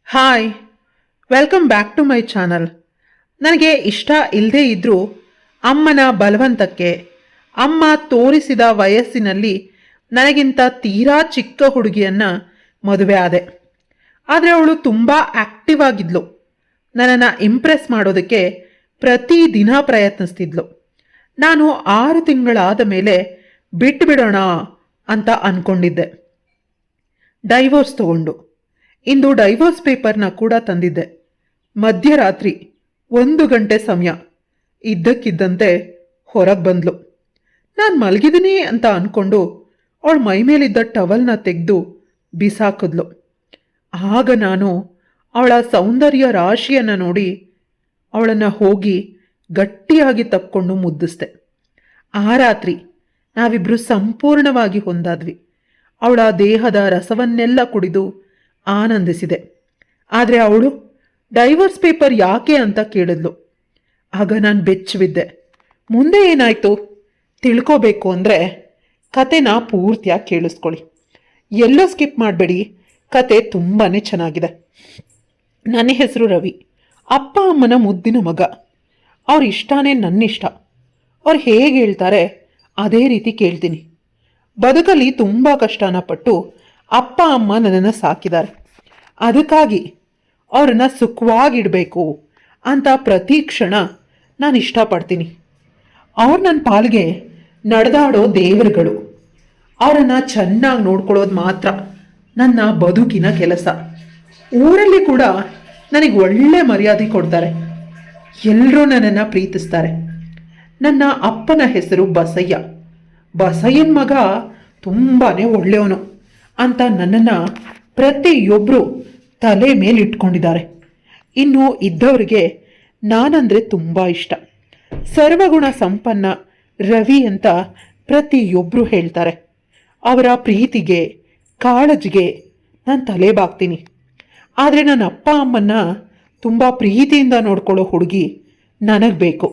Hi, welcome back to my channel. ನನಗೆ ಇಷ್ಟ ಇಲ್ಲದೇ ಇದ್ದರೂ ಅಮ್ಮನ ಬಲವಂತಕ್ಕೆ ಅಮ್ಮ ತೋರಿಸಿದ ವಯಸ್ಸಿನಲ್ಲಿ ನನಗಿಂತ ತೀರಾ ಚಿಕ್ಕ ಹುಡುಗಿಯನ್ನು ಮದುವೆ ಆದೆ. ಆದರೆ ಅವಳು ತುಂಬ ಆ್ಯಕ್ಟಿವ್ ಆಗಿದ್ಲು. ನನ್ನನ್ನು ಇಂಪ್ರೆಸ್ ಮಾಡೋದಕ್ಕೆ ಪ್ರತಿದಿನ ಪ್ರಯತ್ನಿಸ್ತಿದ್ಲು. ನಾನು 6 ತಿಂಗಳಾದ ಮೇಲೆ ಬಿಟ್ಟುಬಿಡೋಣ ಅಂತ ಅಂದ್ಕೊಂಡಿದ್ದೆ. ಡೈವೋರ್ಸ್ ತಗೊಂಡು ಇಂದು ಡೈವೋರ್ಸ್ ಪೇಪರ್ನ ಕೂಡ ತಂದಿದ್ದೆ. ಮಧ್ಯರಾತ್ರಿ 1 ಗಂಟೆ ಸಮಯ ಇದ್ದಕ್ಕಿದ್ದಂತೆ ಹೊರಗೆ ಬಂದ್ಲು. ನಾನು ಮಲಗಿದ್ದೀನಿ ಅಂತ ಅಂದ್ಕೊಂಡು ಅವಳ ಮೈ ಮೇಲಿದ್ದ ಟವಲ್ನ ತೆಗೆದು ಬಿಸಾಕಿದ್ಲು. ಆಗ ನಾನು ಅವಳ ಸೌಂದರ್ಯ ರಾಶಿಯನ್ನು ನೋಡಿ ಅವಳನ್ನು ಹೋಗಿ ಗಟ್ಟಿಯಾಗಿ ತಪ್ಕೊಂಡು ಮುದ್ದಿಸ್ದೆ. ಆ ರಾತ್ರಿ ನಾವಿಬ್ಬರು ಸಂಪೂರ್ಣವಾಗಿ ಹೊಂದಾದ್ವಿ. ಅವಳ ದೇಹದ ರಸವನ್ನೆಲ್ಲ ಕುಡಿದು ಆನಂದಿಸಿದೆ. ಆದರೆ ಅವಳು ಡೈವರ್ಸ್ ಪೇಪರ್ ಯಾಕೆ ಅಂತ ಕೇಳಿದ್ಲು. ಆಗ ನಾನು ಬೆಚ್ಚಬಿದ್ದೆ. ಮುಂದೆ ಏನಾಯಿತು ತಿಳ್ಕೋಬೇಕು ಅಂದರೆ ಕತೆನ ಪೂರ್ತಿಯಾಗಿ ಕೇಳಿಸ್ಕೊಳ್ಳಿ. ಎಲ್ಲೋ ಸ್ಕಿಪ್ ಮಾಡಬೇಡಿ, ಕತೆ ತುಂಬಾ ಚೆನ್ನಾಗಿದೆ. ನನ್ನ ಹೆಸರು ರವಿ. ಅಪ್ಪ ಅಮ್ಮನ ಮುದ್ದಿನ ಮಗ. ಅವ್ರ ಇಷ್ಟನೇ ನನ್ನಿಷ್ಟ. ಅವ್ರು ಹೇಗೆ ಹೇಳ್ತಾರೆ ಅದೇ ರೀತಿ ಕೇಳ್ತೀನಿ. ಬದುಕಲ್ಲಿ ತುಂಬ ಕಷ್ಟನ ಪಟ್ಟು ಅಪ್ಪ ಅಮ್ಮ ನನ್ನನ್ನು ಸಾಕಿದ್ದಾರೆ. ಅದಕ್ಕಾಗಿ ಅವ್ರನ್ನ ಸುಖವಾಗಿಡಬೇಕು ಅಂತ ಪ್ರತಿ ಕ್ಷಣ ನಾನು ಇಷ್ಟಪಡ್ತೀನಿ. ಅವ್ರು ನನ್ನ ಪಾಲಿಗೆ ನಡೆದಾಡೋ ದೇವರುಗಳು. ಅವರನ್ನು ಚೆನ್ನಾಗಿ ನೋಡ್ಕೊಳ್ಳೋದು ಮಾತ್ರ ನನ್ನ ಬದುಕಿನ ಕೆಲಸ. ಊರಲ್ಲಿ ಕೂಡ ನನಗೆ ಒಳ್ಳೆ ಮರ್ಯಾದೆ ಕೊಡ್ತಾರೆ. ಎಲ್ಲರೂ ನನ್ನನ್ನು ಪ್ರೀತಿಸ್ತಾರೆ. ನನ್ನ ಅಪ್ಪನ ಹೆಸರು ಬಸಯ್ಯ. ಬಸಯ್ಯನ ಮಗ ತುಂಬಾ ಒಳ್ಳೆಯವನು ಅಂತ ನನ್ನನ್ನು ಪ್ರತಿಯೊಬ್ಬರು ತಲೆ ಮೇಲೆ ಇಟ್ಕೊಂಡಿದ್ದಾರೆ. ಇನ್ನು ಇದ್ದವರಿಗೆ ನಾನಂದರೆ ತುಂಬ ಇಷ್ಟ. ಸರ್ವಗುಣ ಸಂಪನ್ನ ರವಿ ಅಂತ ಪ್ರತಿಯೊಬ್ಬರು ಹೇಳ್ತಾರೆ. ಅವರ ಪ್ರೀತಿಗೆ ಕಾಳಜಿಗೆ ನಾನು ತಲೆ ಬಾಗ್ತೀನಿ. ಆದರೆ ನನ್ನ ಅಪ್ಪ ಅಮ್ಮನ್ನ ತುಂಬ ಪ್ರೀತಿಯಿಂದ ನೋಡ್ಕೊಳ್ಳೋ ಹುಡುಗಿ ನನಗೆ ಬೇಕು.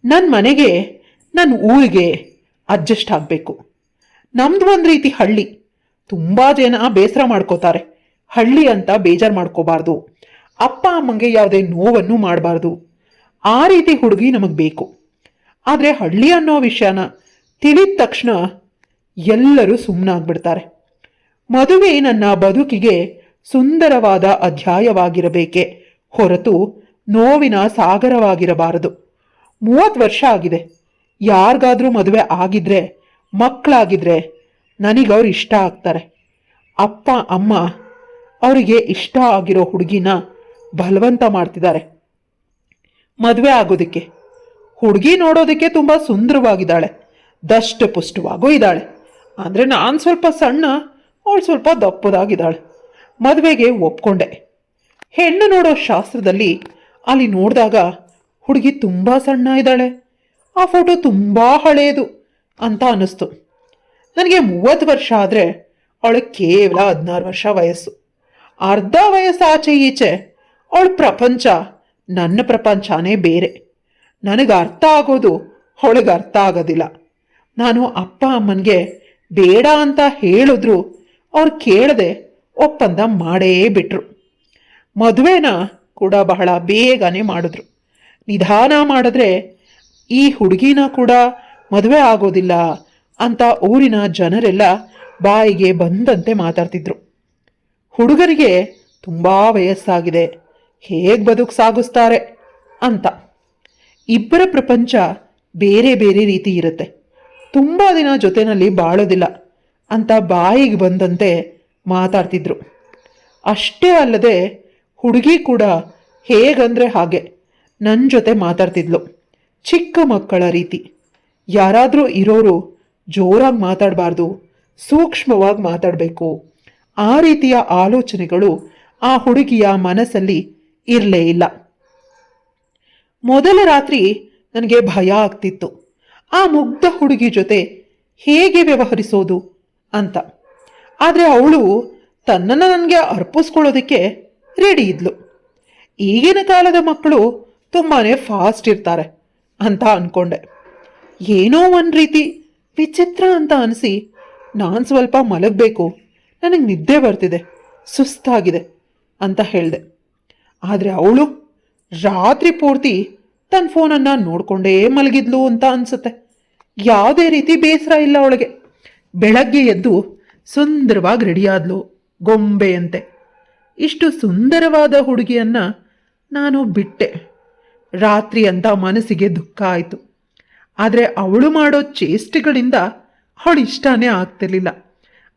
ನನ್ನ ಮನೆಗೆ ನನ್ನ ಊರಿಗೆ ಅಡ್ಜಸ್ಟ್ ಆಗಬೇಕು. ನಮ್ಮದು ಒಂದು ರೀತಿ ಹಳ್ಳಿ. ತುಂಬ ಜನ ಬೇಸರ ಮಾಡ್ಕೋತಾರೆ. ಹಳ್ಳಿ ಅಂತ ಬೇಜಾರು ಮಾಡ್ಕೋಬಾರ್ದು, ಅಪ್ಪ ಅಮ್ಮಂಗೆ ಯಾವುದೇ ನೋವನ್ನು ಮಾಡಬಾರ್ದು. ಆ ರೀತಿ ಹುಡುಗಿ ನಮಗೆ ಬೇಕು. ಆದರೆ ಹಳ್ಳಿ ಅನ್ನೋ ವಿಷಯನ ತಿಳಿದ ತಕ್ಷಣ ಎಲ್ಲರೂ ಸುಮ್ಮನಾಗ್ಬಿಡ್ತಾರೆ. ಮದುವೆ ನನ್ನ ಬದುಕಿಗೆ ಸುಂದರವಾದ ಅಧ್ಯಾಯವಾಗಿರಬೇಕೆ ಹೊರತು ನೋವಿನ ಸಾಗರವಾಗಿರಬಾರದು. 30 ವರ್ಷ ಆಗಿದೆ. ಯಾರಿಗಾದ್ರೂ ಮದುವೆ ಆಗಿದ್ರೆ, ಮಕ್ಕಳಾಗಿದ್ರೆ ನನಗವ್ರು ಇಷ್ಟ ಆಗ್ತಾರೆ. ಅಪ್ಪ ಅಮ್ಮ ಅವರಿಗೆ ಇಷ್ಟ ಆಗಿರೋ ಹುಡುಗಿನ ಬಲವಂತ ಮಾಡ್ತಿದ್ದಾರೆ ಮದುವೆ ಆಗೋದಕ್ಕೆ. ಹುಡುಗಿ ನೋಡೋದಕ್ಕೆ ತುಂಬ ಸುಂದರವಾಗಿದ್ದಾಳೆ, ದಷ್ಟಪುಷ್ಟವಾಗೂ ಇದ್ದಾಳೆ. ಅಂದರೆ ನಾನು ಸ್ವಲ್ಪ ಸಣ್ಣ, ಅವಳು ಸ್ವಲ್ಪ ದಪ್ಪದಾಗಿದ್ದಾಳೆ. ಮದುವೆಗೆ ಒಪ್ಕೊಂಡೆ. ಹೆಣ್ಣು ನೋಡೋ ಶಾಸ್ತ್ರದಲ್ಲಿ ಅಲ್ಲಿ ನೋಡಿದಾಗ ಹುಡುಗಿ ತುಂಬ ಸಣ್ಣ ಇದ್ದಾಳೆ, ಆ ಫೋಟೋ ತುಂಬ ಹಳೆಯದು ಅಂತ ಅನ್ನಿಸ್ತು. ನನಗೆ 30 ವರ್ಷ ಆದರೆ ಅವಳಿಗೆ ಕೇವಲ 16 ವರ್ಷ ವಯಸ್ಸು. ಅರ್ಧ ವಯಸ್ಸು ಆಚೆ ಈಚೆ ಅವಳ ಪ್ರಪಂಚ ನನ್ನ ಪ್ರಪಂಚನೇ ಬೇರೆ. ನನಗೆ ಅರ್ಥ ಆಗೋದು ಅವಳಿಗೆ ಅರ್ಥ ಆಗೋದಿಲ್ಲ. ನಾನು ಅಪ್ಪ ಅಮ್ಮನಿಗೆ ಬೇಡ ಅಂತ ಹೇಳಿದ್ರು ಅವ್ರು ಕೇಳದೆ ಒಪ್ಪಂದ ಮಾಡೇ ಬಿಟ್ರು. ಮದುವೆನ ಕೂಡ ಬಹಳ ಬೇಗನೆ ಮಾಡಿದ್ರು. ನಿಧಾನ ಮಾಡಿದ್ರೆ ಈ ಹುಡುಗಿನ ಕೂಡ ಮದುವೆ ಆಗೋದಿಲ್ಲ ಅಂತ ಊರಿನ ಜನರೆಲ್ಲ ಬಾಯಿಗೆ ಬಂದಂತೆ ಮಾತಾಡ್ತಿದ್ರು. ಹುಡುಗರಿಗೆ ತುಂಬ ವಯಸ್ಸಾಗಿದೆ, ಹೇಗೆ ಬದುಕು ಸಾಗಿಸ್ತಾರೆ ಅಂತ. ಇಬ್ಬರ ಪ್ರಪಂಚ ಬೇರೆ ಬೇರೆ ರೀತಿ ಇರುತ್ತೆ. ತುಂಬ ದಿನ ಜೊತೆಯಲ್ಲಿ ಬಾಳೋದಿಲ್ಲ ಅಂತ ಬಾಯಿಗೆ ಬಂದಂತೆ ಮಾತಾಡ್ತಿದ್ರು. ಅಷ್ಟೇ ಅಲ್ಲದೆ ಹುಡುಗಿ ಕೂಡ ಹೇಗಂದರೆ ಹಾಗೆ ನನ್ನ ಜೊತೆ ಮಾತಾಡ್ತಿದ್ಲು, ಚಿಕ್ಕ ಮಕ್ಕಳ ರೀತಿ. ಯಾರಾದರೂ ಇರೋರು ಜೋರಾಗಿ ಮಾತಾಡಬಾರ್ದು, ಸೂಕ್ಷ್ಮವಾಗಿ ಮಾತಾಡಬೇಕು. ಆ ರೀತಿಯ ಆಲೋಚನೆಗಳು ಆ ಹುಡುಗಿಯ ಮನಸ್ಸಲ್ಲಿ ಇರಲೇ ಇಲ್ಲ. ಮೊದಲ ರಾತ್ರಿ ನನಗೆ ಭಯ ಆಗ್ತಿತ್ತು, ಆ ಮುಗ್ಧ ಹುಡುಗಿ ಜೊತೆ ಹೇಗೆ ವ್ಯವಹರಿಸೋದು ಅಂತ. ಆದರೆ ಅವಳು ತನ್ನನ್ನು ನನಗೆ ಅರ್ಪಿಸ್ಕೊಳ್ಳೋದಕ್ಕೆ ರೆಡಿ ಇದ್ಲು. ಈಗಿನ ಕಾಲದ ಮಕ್ಕಳು ತುಂಬಾ ಫಾಸ್ಟ್ ಇರ್ತಾರೆ ಅಂತ ಅಂದ್ಕೊಂಡೆ. ಏನೋ ಒಂದು ರೀತಿ ವಿಚಿತ್ರ ಅಂತ ಅನಿಸಿ ನಾನು ಸ್ವಲ್ಪ ಮಲಗಬೇಕು, ನನಗೆ ನಿದ್ದೆ ಬರ್ತಿದೆ, ಸುಸ್ತಾಗಿದೆ, ಅಂತ ಹೇಳಿದೆ. ಆದರೆ ಅವಳು ರಾತ್ರಿ ಪೂರ್ತಿ ತನ್ನ ಫೋನನ್ನು ನೋಡ್ಕೊಂಡೇ ಮಲಗಿದ್ಲು ಅಂತ ಅನ್ಸುತ್ತೆ. ಯಾವುದೇ ರೀತಿ ಬೇಸರ ಇಲ್ಲ ಅವಳಿಗೆ. ಬೆಳಗ್ಗೆ ಎದ್ದು ಸುಂದರವಾಗಿ ರೆಡಿಯಾದ್ಲು, ಗೊಂಬೆಯಂತೆ. ಇಷ್ಟು ಸುಂದರವಾದ ಹುಡುಗಿಯನ್ನ ನಾನು ಬಿಟ್ಟೆ. ರಾತ್ರಿ ಅಂತ ಮನಸ್ಸಿಗೆ ದುಃಖ ಆಯಿತು. ಆದರೆ ಅವಳು ಮಾಡೋ ಚೇಷ್ಟೆಗಳಿಂದ ಅವಳು ಇಷ್ಟನೇ ಆಗ್ತಿರ್ಲಿಲ್ಲ.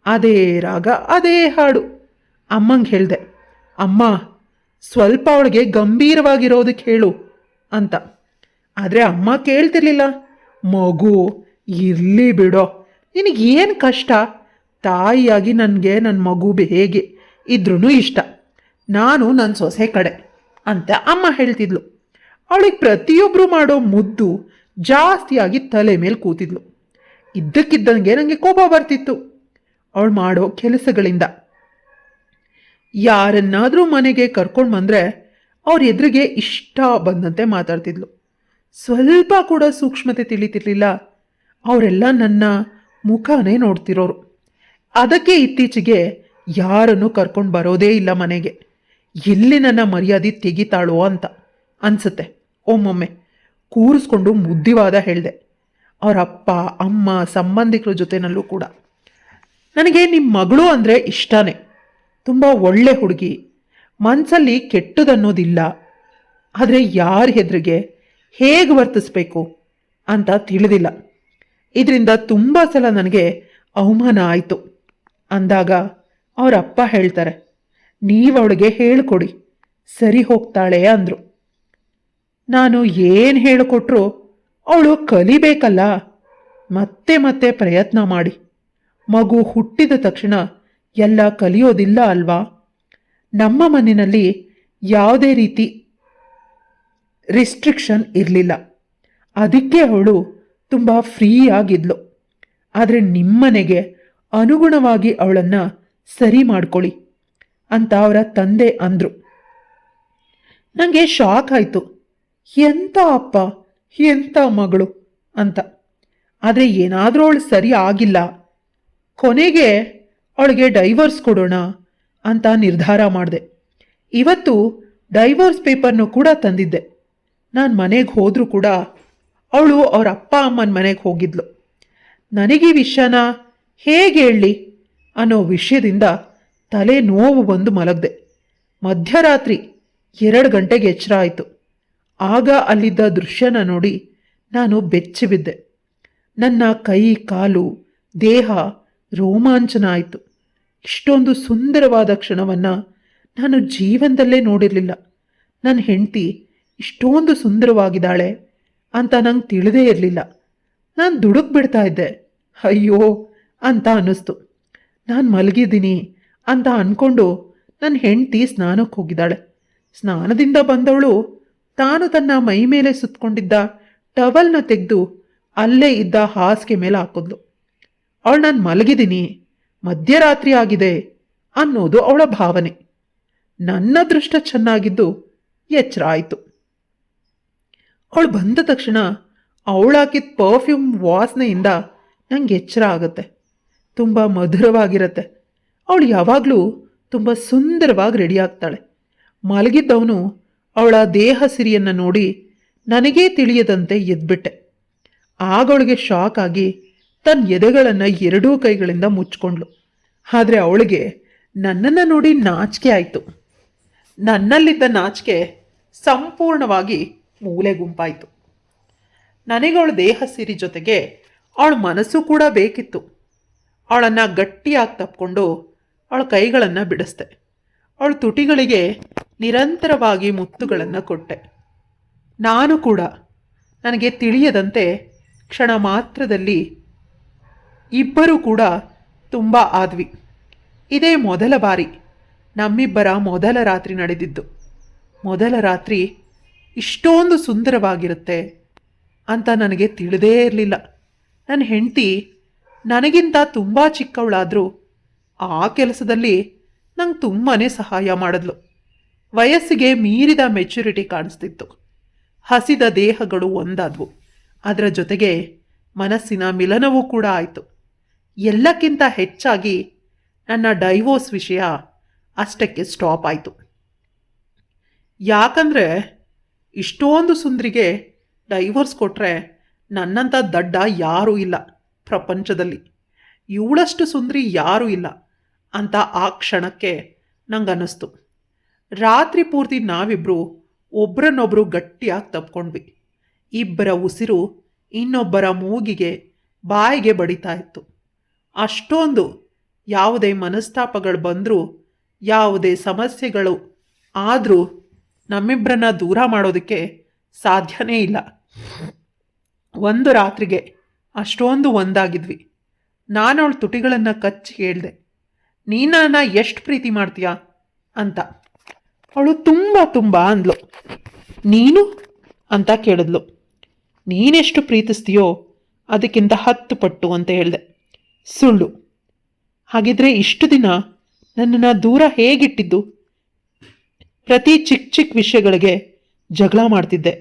ಅದೇ ರಾಗ, ಅದೇ ಹಾಡು. ಅಮ್ಮಂಗೆ ಹೇಳಿದೆ, ಅಮ್ಮ ಸ್ವಲ್ಪ ಅವಳಿಗೆ ಗಂಭೀರವಾಗಿರೋದಕ್ಕೆ ಹೇಳು ಅಂತ. ಆದರೆ ಅಮ್ಮ ಕೇಳ್ತಿರ್ಲಿಲ್ಲ. ಮಗು ಇರಲಿ ಬಿಡೋ, ನಿನಗೇನು ಕಷ್ಟ? ತಾಯಿಯಾಗಿ ನನಗೆ ನನ್ನ ಮಗು ಹೇಗೆ ಇದ್ರೂ ಇಷ್ಟ, ನಾನು ನನ್ನ ಸೊಸೆ ಕಡೆ ಅಂತ ಅಮ್ಮ ಹೇಳ್ತಿದ್ಲು. ಅವಳಿಗೆ ಪ್ರತಿಯೊಬ್ಬರು ಮಾಡೋ ಮುದ್ದು ಜಾಸ್ತಿಯಾಗಿ ತಲೆ ಮೇಲೆ ಕೂತಿದ್ಲು. ಇದ್ದಕ್ಕಿದ್ದಂಗೆ ನನಗೆ ಕೋಪ ಬರ್ತಿತ್ತು ಅವಳು ಮಾಡೋ ಕೆಲಸಗಳಿಂದ. ಯಾರನ್ನಾದರೂ ಮನೆಗೆ ಕರ್ಕೊಂಡು ಬಂದರೆ ಅವ್ರ ಎದುರಿಗೆ ಇಷ್ಟ ಬಂದಂತೆ ಮಾತಾಡ್ತಿದ್ಲು. ಸ್ವಲ್ಪ ಕೂಡ ಸೂಕ್ಷ್ಮತೆ ತಿಳಿತಿರ್ಲಿಲ್ಲ. ಅವರೆಲ್ಲ ನನ್ನ ಮುಖನೇ ನೋಡ್ತಿರೋರು. ಅದಕ್ಕೆ ಇತ್ತೀಚೆಗೆ ಯಾರನ್ನು ಕರ್ಕೊಂಡು ಬರೋದೇ ಇಲ್ಲ ಮನೆಗೆ. ಎಲ್ಲಿ ನನ್ನ ಮರ್ಯಾದೆ ತೆಗಿತಾಳೋ ಅಂತ ಅನ್ಸುತ್ತೆ. ಒಮ್ಮೊಮ್ಮೆ ಕೂರಿಸ್ಕೊಂಡು ಮುದ್ದಿವಾದ ಹೇಳಿದೆ ಅವರ ಅಪ್ಪ ಅಮ್ಮ ಸಂಬಂಧಿಕರ ಜೊತೆನಲ್ಲೂ ಕೂಡ. ನನಗೆ ನಿಮ್ಮ ಮಗಳು ಅಂದರೆ ಇಷ್ಟನೇ. ತುಂಬ ಒಳ್ಳೆ ಹುಡುಗಿ, ಮನಸ್ಸಲ್ಲಿ ಕೆಟ್ಟದನ್ನೋದಿಲ್ಲ. ಆದರೆ ಯಾರ ಎದುರಿಗೆ ಹೇಗೆ ವರ್ತಿಸ್ಬೇಕು ಅಂತ ತಿಳಿದಿಲ್ಲ. ಇದರಿಂದ ತುಂಬ ಸಲ ನನಗೆ ಅವಮಾನ ಆಯಿತು ಅಂದಾಗ ಅವರ ಅಪ್ಪ ಹೇಳ್ತಾರೆ, ನೀವು ಅವಳಿಗೆ ಹೇಳಿಕೊಡಿ, ಸರಿ ಹೋಗ್ತಾಳೆ ಅಂದರು. ನಾನು ಏನು ಹೇಳಿಕೊಟ್ರು ಅವಳು ಕಲಿಬೇಕಲ್ಲ. ಮತ್ತೆ ಮತ್ತೆ ಪ್ರಯತ್ನ ಮಾಡಿ. ಮಗು ಹುಟ್ಟಿದ ತಕ್ಷಣ ಎಲ್ಲ ಕಲಿಯೋದಿಲ್ಲ ಅಲ್ವಾ? ನಮ್ಮ ಮನೆಯಲ್ಲಿ ಯಾವುದೇ ರೀತಿ ರಿಸ್ಟ್ರಿಕ್ಷನ್ ಇರಲಿಲ್ಲ. ಅದಕ್ಕೆ ಅವಳು ತುಂಬ ಫ್ರೀ ಆಗಿದ್ಲು. ಆದರೆ ನಿಮ್ಮನೆಗೆ ಅನುಗುಣವಾಗಿ ಅವಳನ್ನು ಸರಿ ಮಾಡ್ಕೊಳ್ಳಿ ಅಂತ ಅವರ ತಂದೆ ಅಂದರು. ನನಗೆ ಶಾಕ್ ಆಯಿತು. ಎಂಥ ಅಪ್ಪ, ಎಂಥ ಮಗಳು ಅಂತ. ಆದರೆ ಏನಾದರೂ ಅವಳು ಸರಿ ಆಗಿಲ್ಲ. ಕೊನೆಗೆ ಅವಳಿಗೆ ಡೈವರ್ಸ್ ಕೊಡೋಣ ಅಂತ ನಿರ್ಧಾರ ಮಾಡಿದೆ. ಇವತ್ತು ಡೈವರ್ಸ್ ಪೇಪರ್ನು ಕೂಡ ತಂದಿದ್ದೆ. ನಾನು ಮನೆಗೆ ಹೋದರೂ ಕೂಡ ಅವಳು ಅವ್ರ ಅಪ್ಪ ಅಮ್ಮನ ಮನೆಗೆ ಹೋಗಿದ್ಲು. ನನಗೆ ವಿಷಯನ ಹೇಗೆ ಹೇಳಲಿ ಅನ್ನೋ ವಿಷಯದಿಂದ ತಲೆ ನೋವು ಬಂದು ಮಲಗಿದೆ. ಮಧ್ಯರಾತ್ರಿ 2 ಗಂಟೆಗೆ ಎಚ್ಚರ ಆಯಿತು. ಆಗ ಅಲ್ಲಿದ್ದ ದೃಶ್ಯನ ನೋಡಿ ನಾನು ಬೆಚ್ಚಿಬಿದ್ದೆ. ನನ್ನ ಕೈ ಕಾಲು ದೇಹ ರೋಮಾಂಚನ ಆಯಿತು. ಇಷ್ಟೊಂದು ಸುಂದರವಾದ ಕ್ಷಣವನ್ನು ನಾನು ಜೀವನದಲ್ಲೇ ನೋಡಿರಲಿಲ್ಲ. ನನ್ನ ಹೆಂಡತಿ ಇಷ್ಟೊಂದು ಸುಂದರವಾಗಿದ್ದಾಳೆ ಅಂತ ನಂಗೆ ತಿಳಿದೇ ಇರಲಿಲ್ಲ. ನಾನು ದುಡುಕ್ಬಿಡ್ತಾ ಇದ್ದೆ. ಅಯ್ಯೋ ಅಂತ ಅನ್ನಿಸ್ತು. ನಾನು ಮಲಗಿದ್ದೀನಿ ಅಂತ ಅಂದ್ಕೊಂಡು ನನ್ನ ಹೆಂಡತಿ ಸ್ನಾನಕ್ಕೆ ಹೋಗಿದ್ದಾಳೆ. ಸ್ನಾನದಿಂದ ಬಂದವಳು ತಾನು ತನ್ನ ಮೈ ಮೇಲೆ ಸುತ್ತಕೊಂಡಿದ್ದ ಟವಲ್ನ ತೆಗೆದು ಅಲ್ಲೇ ಇದ್ದ ಹಾಸಿಗೆ ಮೇಲೆ ಹಾಕಿದ್ಲು. ಅವಳು ನಾನು ಮಲಗಿದ್ದೀನಿ, ಮಧ್ಯರಾತ್ರಿ ಆಗಿದೆ ಅನ್ನೋದು ಅವಳ ಭಾವನೆ. ನನ್ನ ದೃಷ್ಟ ಚೆನ್ನಾಗಿದ್ದು ಎಚ್ಚರ ಆಯಿತು. ಅವಳು ಬಂದ ತಕ್ಷಣ ಅವಳು ಹಾಕಿದ ಪರ್ಫ್ಯೂಮ್ ವಾಸನೆಯಿಂದ ನಂಗೆ ಎಚ್ಚರ ಆಗುತ್ತೆ. ತುಂಬ ಮಧುರವಾಗಿರುತ್ತೆ. ಅವಳು ಯಾವಾಗಲೂ ತುಂಬ ಸುಂದರವಾಗಿ ರೆಡಿ ಆಗ್ತಾಳೆ. ಮಲಗಿದ್ದವನು ಅವಳ ದೇಹ ಸಿರಿಯನ್ನು ನೋಡಿ ನನಗೇ ತಿಳಿಯದಂತೆ ಎದ್ಬಿಟ್ಟೆ. ಆಗ ಶಾಕ್ ಆಗಿ ತನ್ನ ಎದೆಗಳನ್ನು 2 ಕೈಗಳಿಂದ ಮುಚ್ಕೊಂಡ್ಳು. ಆದರೆ ಅವಳಿಗೆ ನನ್ನನ್ನು ನೋಡಿ ನಾಚಿಕೆ ಆಯಿತು. ನನ್ನಲ್ಲಿದ್ದ ನಾಚಿಕೆ ಸಂಪೂರ್ಣವಾಗಿ ಮೂಲೆ ಗುಂಪಾಯಿತು. ನನಗವಳ ದೇಹ ಸಿರಿ ಜೊತೆಗೆ ಅವಳ ಮನಸ್ಸು ಕೂಡ ಬೇಕಿತ್ತು. ಅವಳನ್ನು ಗಟ್ಟಿಯಾಗಿ ತಪ್ಪಿಕೊಂಡು ಅವಳ ಕೈಗಳನ್ನು ಬಿಡಿಸ್ದೆ. ಅವಳ ತುಟಿಗಳಿಗೆ ನಿರಂತರವಾಗಿ ಮುತ್ತುಗಳನ್ನು ಕೊಟ್ಟೆ. ನಾನು ಕೂಡ ನನಗೆ ತಿಳಿಯದಂತೆ ಕ್ಷಣ ಮಾತ್ರದಲ್ಲಿ ಇಬ್ಬರೂ ಕೂಡ ತುಂಬ ಆದ್ವಿ. ಇದೇ ಮೊದಲ ಬಾರಿ ನಮ್ಮಿಬ್ಬರ ಮೊದಲ ರಾತ್ರಿ ನಡೆದಿದ್ದು. ಮೊದಲ ರಾತ್ರಿ ಇಷ್ಟೊಂದು ಸುಂದರವಾಗಿರುತ್ತೆ ಅಂತ ನನಗೆ ತಿಳಿದೇ ಇರಲಿಲ್ಲ. ನನ್ನ ಹೆಂಡತಿ ನನಗಿಂತ ತುಂಬ ಚಿಕ್ಕವಳಾದರೂ ಆ ಕೆಲಸದಲ್ಲಿ ನಂಗೆ ತುಂಬಾ ಸಹಾಯ ಮಾಡಿದ್ಲು. ವಯಸ್ಸಿಗೆ ಮೀರಿದ ಮೆಚುರಿಟಿ ಕಾಣಿಸ್ತಿತ್ತು. ಹಸಿದ ದೇಹಗಳು ಒಂದಾದವು. ಅದರ ಜೊತೆಗೆ ಮನಸ್ಸಿನ ಮಿಲನವೂ ಕೂಡ ಆಯಿತು. ಎಲ್ಲಕ್ಕಿಂತ ಹೆಚ್ಚಾಗಿ ನನ್ನ ಡೈವೋರ್ಸ್ ವಿಷಯ ಅಷ್ಟಕ್ಕೆ ಸ್ಟಾಪ್ ಆಯಿತು. ಯಾಕಂದರೆ ಇಷ್ಟೊಂದು ಸುಂದರಿಗೆ ಡೈವೋರ್ಸ್ ಕೊಟ್ಟರೆ ನನ್ನಂಥ ದಡ್ಡ ಯಾರೂ ಇಲ್ಲ ಪ್ರಪಂಚದಲ್ಲಿ, ಇವಳಷ್ಟು ಸುಂದರಿ ಯಾರೂ ಇಲ್ಲ ಅಂತ ಆ ಕ್ಷಣಕ್ಕೆ ನಂಗೆ ಅನ್ನಿಸ್ತು. ರಾತ್ರಿ ಪೂರ್ತಿ ನಾವಿಬ್ಬರು ಒಬ್ರನ್ನೊಬ್ಬರು ಗಟ್ಟಿಯಾಗಿ ತಪ್ಕೊಂಡ್ವಿ. ಇಬ್ಬರ ಉಸಿರು ಇನ್ನೊಬ್ಬರ ಮೂಗಿಗೆ ಬಾಯಿಗೆ ಬಡಿತಾ ಇತ್ತು. ಅಷ್ಟೊಂದು ಯಾವುದೇ ಮನಸ್ತಾಪಗಳು ಬಂದರೂ, ಯಾವುದೇ ಸಮಸ್ಯೆಗಳು ಆದರೂ ನಮ್ಮಿಬ್ಬರನ್ನ ದೂರ ಮಾಡೋದಕ್ಕೆ ಸಾಧ್ಯನೇ ಇಲ್ಲ. ಒಂದು ರಾತ್ರಿಗೆ ಅಷ್ಟೊಂದು ಒಂದಾಗಿದ್ವಿ. ನಾನು ಅವಳ ತುಟಿಗಳನ್ನು ಕಚ್ಚಿ ಹೇಳಿದೆ, ನೀನು ನನ್ನ ಎಷ್ಟು ಪ್ರೀತಿ ಮಾಡ್ತೀಯಾ ಅಂತ. ಅವಳು ತುಂಬ ತುಂಬ ಅಂದ್ಲು. ನೀನು ಅಂತ ಕೇಳಿದ್ಲು. ನೀನೆಷ್ಟು ಪ್ರೀತಿಸ್ತೀಯೋ ಅದಕ್ಕಿಂತ 10 ಪಟ್ಟು ಅಂತ ಹೇಳಿದೆ. ಸುಳ್ಳು. ಹಾಗಿದ್ರೆ ಇಷ್ಟು ದಿನ ನನ್ನನ್ನು ದೂರ ಹೇಗಿಟ್ಟಿದ್ದು? ಪ್ರತಿ ಚಿಕ್ಕ ಚಿಕ್ಕ ವಿಷಯಗಳಿಗೆ ಜಗಳ ಮಾಡ್ತಿದ್ದೆ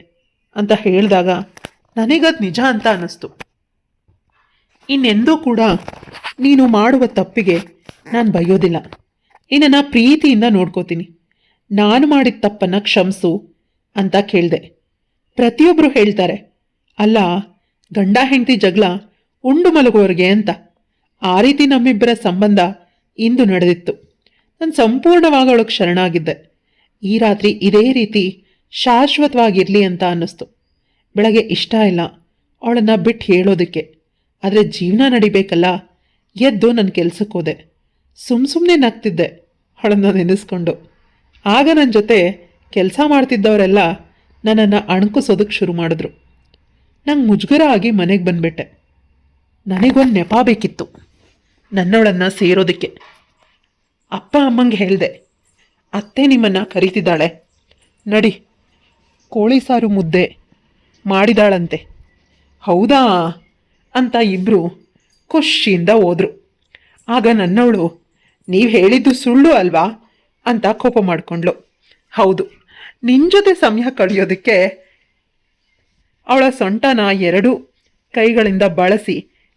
ಅಂತ ಹೇಳಿದಾಗ ನನಗದು ನಿಜ ಅಂತ ಅನ್ನಿಸ್ತು. ಇನ್ನೆಂದೂ ಕೂಡ ನೀನು ಮಾಡುವ ತಪ್ಪಿಗೆ ನಾನು ಬೈಯೋದಿಲ್ಲ. ನಿನ್ನನ್ನು ಪ್ರೀತಿಯಿಂದ ನೋಡ್ಕೋತೀನಿ. ನಾನು ಮಾಡಿದ ತಪ್ಪನ್ನು ಕ್ಷಮಿಸು ಅಂತ ಕೇಳಿದೆ. ಪ್ರತಿಯೊಬ್ಬರು ಹೇಳ್ತಾರೆ, ಅಲ್ಲ ಗಂಡ ಹೆಂಡತಿ ಜಗಳ ಉಂಡು ಮಲಗುವವರೆಗೆ ಅಂತ. ಆ ರೀತಿ ನಮ್ಮಿಬ್ಬರ ಸಂಬಂಧ ಇಂದು ನಡೆದಿತ್ತು. ನಾನು ಸಂಪೂರ್ಣವಾಗಿ ಅವಳಿಗೆ ಶರಣಾಗಿದ್ದೆ. ಈ ರಾತ್ರಿ ಇದೇ ರೀತಿ ಶಾಶ್ವತವಾಗಿರಲಿ ಅಂತ ಅನ್ನಿಸ್ತು. ಬೆಳಗ್ಗೆ ಇಷ್ಟ ಇಲ್ಲ ಅವಳನ್ನು ಬಿಟ್ಟು ಹೇಳೋದಕ್ಕೆ, ಆದರೆ ಜೀವನ ನಡಿಬೇಕಲ್ಲ. ಎದ್ದು ನನ್ನ ಕೆಲಸಕ್ಕೆ ಹೋದೆ. ಸುಮ್ಮನೆ ನಗ್ತಿದ್ದೆ ಅವಳನ್ನು ನೆನೆಸ್ಕೊಂಡು. ಆಗ ನನ್ನ ಜೊತೆ ಕೆಲಸ ಮಾಡ್ತಿದ್ದವರೆಲ್ಲ ನನ್ನನ್ನು ಅಣಕಿಸೋದಕ್ಕೆ ಶುರು ಮಾಡಿದ್ರು. ನಂಗೆ ಮುಜುಗರ ಆಗಿ ಮನೆಗೆ ಬಂದುಬಿಟ್ಟೆ. ನನಗೊಂದು ನೆಪ ಬೇಕಿತ್ತು ನನ್ನವಳನ್ನು ಸೇರೋದಕ್ಕೆ. ಅಪ್ಪ ಅಮ್ಮಂಗೆ ಹೇಳಿದೆ, ಅತ್ತೆ ನಿಮ್ಮನ್ನು ಕರೀತಿದ್ದಾಳೆ, ನಡಿ ಕೋಳಿ ಸಾರು ಮುದ್ದೆ ಮಾಡಿದಾಳಂತೆ. ಹೌದಾ ಅಂತ ಇಬ್ಬರು ಖುಷಿಯಿಂದ ಹೋದರು. ಆಗ ನನ್ನವಳು, ನೀವು ಹೇಳಿದ್ದು ಸುಳ್ಳು ಅಲ್ವಾ ಅಂತ ಕೋಪ ಮಾಡಿಕೊಂಡ್ಳು. ಹೌದು, ನಿನ್ನ ಜೊತೆ ಸಮಯ ಕಳೆಯೋದಕ್ಕೆ ಅವಳ ಸೊಂಟನ 2 ಕೈಗಳಿಂದ ಬಳಸಿ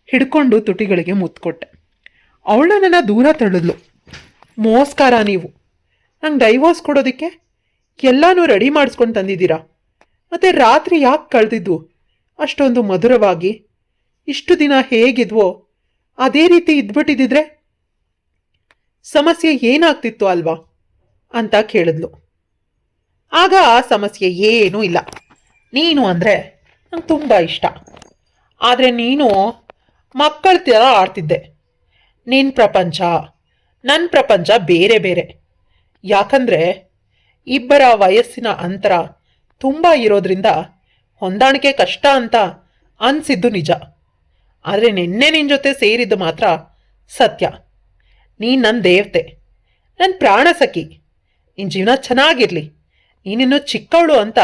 ಹಿಡ್ಕೊಂಡು ತುಟಿಗಳಿಗೆ ಮುತ್ಕೊಟ್ಟೆ. ಅವಳ ನನ್ನ ದೂರ ತಳ್ಳಿದ್ಲು. ಮೋಸ್ಕಾರ ನೀವು, ನಂಗೆ ಡೈವೋರ್ಸ್ ಕೊಡೋದಕ್ಕೆ ಎಲ್ಲನೂ ರೆಡಿ ಮಾಡಿಸ್ಕೊಂಡು ತಂದಿದ್ದೀರಾ. ಮತ್ತು ರಾತ್ರಿ ಯಾಕೆ ಕಳೆದಿದ್ದು ಅಷ್ಟೊಂದು ಮಧುರವಾಗಿ? ಇಷ್ಟು ದಿನ ಹೇಗಿದ್ವೋ ಅದೇ ರೀತಿ ಇದ್ಬಿಟ್ಟಿದ್ದಿದ್ರೆ ಸಮಸ್ಯೆ ಏನಾಗ್ತಿತ್ತು ಅಲ್ವಾ ಅಂತ ಕೇಳಿದ್ಲು. ಆಗ ಆ ಸಮಸ್ಯೆ ಏನೂ ಇಲ್ಲ. ನೀನು ಅಂದರೆ ನಂಗೆ ತುಂಬ ಇಷ್ಟ. ಆದರೆ ನೀನು ಮಕ್ಕಳ ಥರ ಆಡ್ತಿದ್ದೆ. ನಿನ್ನ ಪ್ರಪಂಚ ನನ್ನ ಪ್ರಪಂಚ ಬೇರೆ ಬೇರೆ. ಯಾಕಂದರೆ ಇಬ್ಬರ ವಯಸ್ಸಿನ ಅಂತರ ತುಂಬ ಇರೋದ್ರಿಂದ ಹೊಂದಾಣಿಕೆ ಕಷ್ಟ ಅಂತ ಅನಿಸಿದ್ದು ನಿಜ. ಆದರೆ ನಿನ್ನೆ ನಿನ್ನ ಜೊತೆ ಸೇರಿದ್ದು ಮಾತ್ರ ಸತ್ಯ. ನೀನು ನನ್ನ ದೇವತೆ, ನನ್ನ ಪ್ರಾಣ ಸಖಿ. ನಿನ್ನ ಜೀವನ ಚೆನ್ನಾಗಿರಲಿ, ನೀನಿನ್ನೂ ಚಿಕ್ಕವಳು ಅಂತ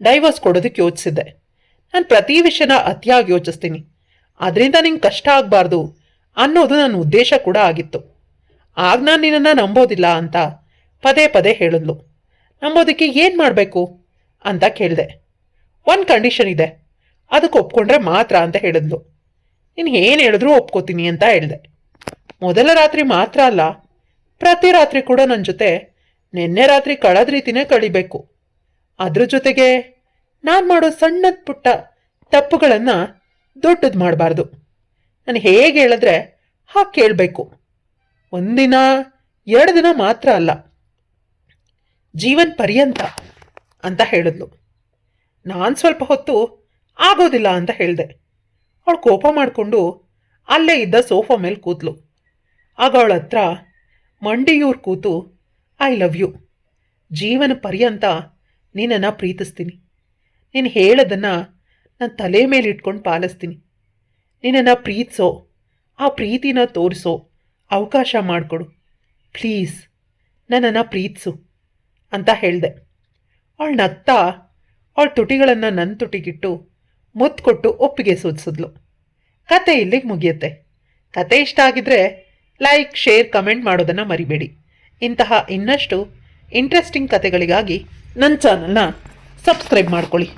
ಡೈವರ್ಸ್ ಕೊಡೋದಕ್ಕೆ ಯೋಚಿಸಿದ್ದೆ. ನಾನು ಪ್ರತಿ ವಿಷಯನ ಅತಿಯಾಗಿ ಯೋಚಿಸ್ತೀನಿ. ಅದರಿಂದ ನಿಂಗೆ ಕಷ್ಟ ಆಗಬಾರ್ದು ಅನ್ನೋದು ನನ್ನ ಉದ್ದೇಶ ಕೂಡ ಆಗಿತ್ತು. ಆಗ ನಾನು ನಿನ್ನನ್ನು ನಂಬೋದಿಲ್ಲ ಅಂತ ಪದೇ ಪದೇ ಹೇಳಿದ್ಲು. ನಂಬೋದಕ್ಕೆ ಏನು ಮಾಡಬೇಕು ಅಂತ ಕೇಳಿದೆ. ಒಂದು ಕಂಡೀಷನ್ ಇದೆ, ಅದಕ್ಕೆ ಒಪ್ಕೊಂಡ್ರೆ ಮಾತ್ರ ಅಂತ ಹೇಳಿದ್ಲು. ನೀನು ಏನು ಹೇಳಿದ್ರೂ ಒಪ್ಕೋತೀನಿ ಅಂತ ಹೇಳಿದೆ. ಮೊದಲ ರಾತ್ರಿ ಮಾತ್ರ ಅಲ್ಲ, ಪ್ರತಿ ರಾತ್ರಿ ಕೂಡ ನನ್ನ ಜೊತೆ ನಿನ್ನೆ ರಾತ್ರಿ ಕಳೆದ ರೀತಿನೇ ಕಳಿಬೇಕು. ಅದ್ರ ಜೊತೆಗೆ ನಾನು ಮಾಡೋ ಸಣ್ಣ ಪುಟ್ಟ ತಪ್ಪುಗಳನ್ನು ದೊಡ್ಡದು ಮಾಡಬಾರ್ದು. ನಾನು ಹೇಗೆ ಹೇಳಿದ್ರೆ ಹಾಗೆ ಕೇಳಬೇಕು. 1 ದಿನ 2 ದಿನ ಮಾತ್ರ ಅಲ್ಲ, ಜೀವನ ಪರ್ಯಂತ ಅಂತ ಹೇಳಿದ್ಲು. ನಾನು ಸ್ವಲ್ಪ ಹೊತ್ತು ಆಗೋದಿಲ್ಲ ಅಂತ ಹೇಳಿದೆ. ಅವಳು ಕೋಪ ಮಾಡಿಕೊಂಡು ಅಲ್ಲೇ ಇದ್ದ ಸೋಫಾ ಮೇಲೆ ಕೂತ್ಲು. ಆಗ ಅವಳ ಹತ್ರ ಮಂಡಿಯೂರು ಕೂತು, ಐ ಲವ್ ಯು, ಜೀವನ ಪರ್ಯಂತ ನಿನ್ನನ್ನು ಪ್ರೀತಿಸ್ತೀನಿ. ನೀನು ಹೇಳೋದನ್ನು ನಾನು ತಲೆ ಮೇಲೆ ಇಟ್ಕೊಂಡು ಪಾಲಿಸ್ತೀನಿ. ನಿನ್ನನ್ನು ಪ್ರೀತಿಸೋ, ಆ ಪ್ರೀತಿನ ತೋರಿಸೋ ಅವಕಾಶ ಮಾಡಿಕೊಡು ಪ್ಲೀಸ್, ನನ್ನನ್ನು ಪ್ರೀತಿಸು ಅಂತ ಹೇಳಿದೆ. ಅವಳು ನಗ್ತಾ ಅವಳ ತುಟಿಗಳನ್ನು ನನ್ನ ತುಟಿಗಿಟ್ಟು ಮುತ್ತು ಕೊಟ್ಟು ಒಪ್ಪಿಗೆ ಸೂಚಿಸಿದ್ಲು. ಕತೆ ಇಲ್ಲಿಗೆ ಮುಗಿಯುತ್ತೆ. ಕತೆ ಇಷ್ಟ ಆಗಿದ್ರೆ ಲೈಕ್, ಶೇರ್, ಕಮೆಂಟ್ ಮಾಡೋದನ್ನು ಮರಿಬೇಡಿ. ಇಂತಹ ಇನ್ನಷ್ಟು ಇಂಟ್ರೆಸ್ಟಿಂಗ್ ಕತೆಗಳಿಗಾಗಿ ನನ್ನ ಚಾನಲ್ನ ಸಬ್ಸ್ಕ್ರೈಬ್ ಮಾಡ್ಕೊಳ್ಳಿ.